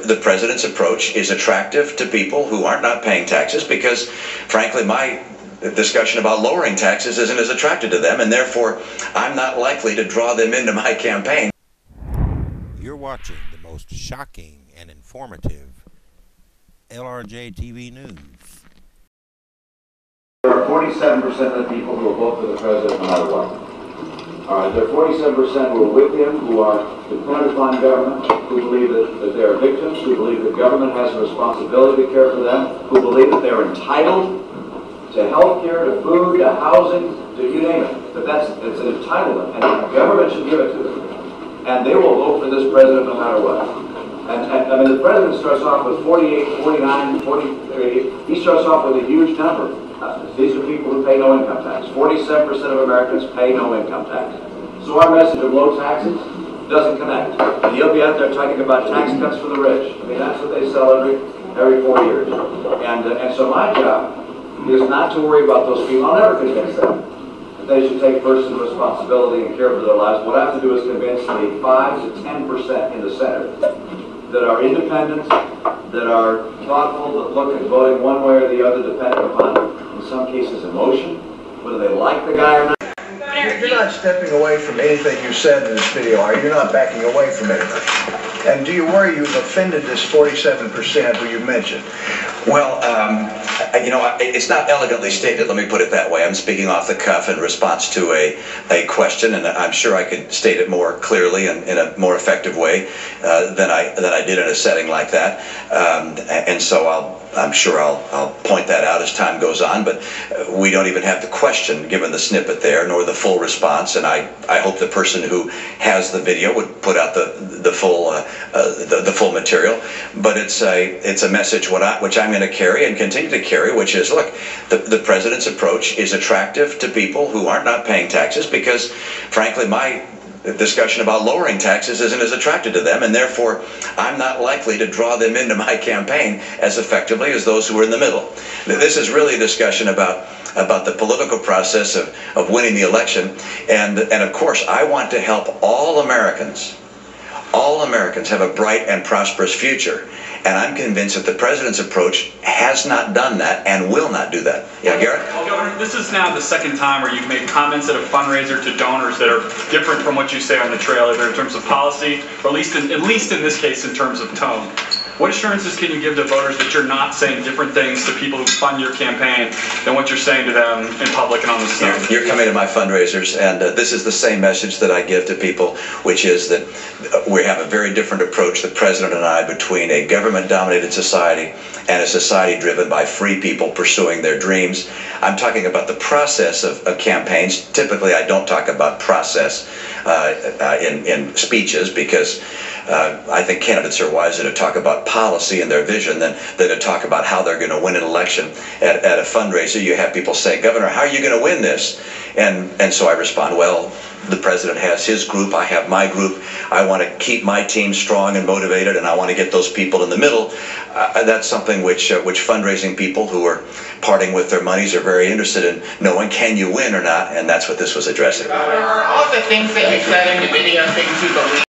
the president's approach is attractive to people who aren't not paying taxes because, frankly, my discussion about lowering taxes isn't as attractive to them, and therefore I'm not likely to draw them into my campaign. You're watching the most shocking and informative LRJ TV news. There are 47% of the people who will vote for the president no matter what. All right, there are 47% who are with him, who are dependent upon government, who believe that they are victims, who believe that government has a responsibility to care for them, who believe that they're entitled to health care, to food, to housing, to you name it. But it's an entitlement, and the government should give it to them. And they will vote for this president no matter what. And I mean, the president starts off with 48, 49, 40, he starts off with a huge number. These are people who pay no income tax. 47% of Americans pay no income tax. So our message of low taxes doesn't connect. And you'll be out there talking about tax cuts for the rich. I mean, that's what they sell every 4 years. And so my job is not to worry about those people. I'll never convince them that they should take personal responsibility and care for their lives. What I have to do is convince the 5 to 10% in the Senate that are independent, that are thoughtful, that look at voting one way or the other depending upon, in some cases, emotion, whether they like the guy or not. You're not stepping away from anything you said in this video, are you? You're not backing away from anything. And do you worry you've offended this 47% who you mentioned? Well, you know, it's not elegantly stated, let me put it that way. I'm speaking off the cuff in response to a question, and I'm sure I could state it more clearly and in a more effective way than I did in a setting like that. And so I'm sure I'll point that out as time goes on, but we don't even have the question given the snippet there, nor the full response, and I hope the person who has the video would put out the full material. But it's a message which I'm going to carry and continue to carry, which is, look, the president's approach is attractive to people who aren't not paying taxes because, frankly, my discussion about lowering taxes isn't as attractive to them, and therefore I'm not likely to draw them into my campaign as effectively as those who are in the middle. This is really a discussion about the political process of winning the election, and of course I want to help all Americans have a bright and prosperous future. And I'm convinced that the president's approach has not done that and will not do that. Yeah, Garrett? Well, Governor, this is now the second time where you've made comments at a fundraiser to donors that are different from what you say on the trail, either in terms of policy, or at least in this case in terms of tone. What assurances can you give to voters that you're not saying different things to people who fund your campaign than what you're saying to them in public and on the stage? You're coming to my fundraisers, and this is the same message that I give to people, which is that we have a very different approach, the president and I, between a government-dominated society and a society driven by free people pursuing their dreams. I'm talking about the process of campaigns. Typically, I don't talk about process in speeches because I think candidates are wiser to talk about policy and their vision than to talk about how they're going to win an election. At a fundraiser, you have people say, Governor, how are you going to win this? And so I respond, well, the president has his group, I have my group. I want to keep my team strong and motivated, and I want to get those people in the middle. That's something which fundraising people who are parting with their monies are very interested in knowing, can you win or not? And that's what this was addressing. Are all the things that you said in the video things you believe?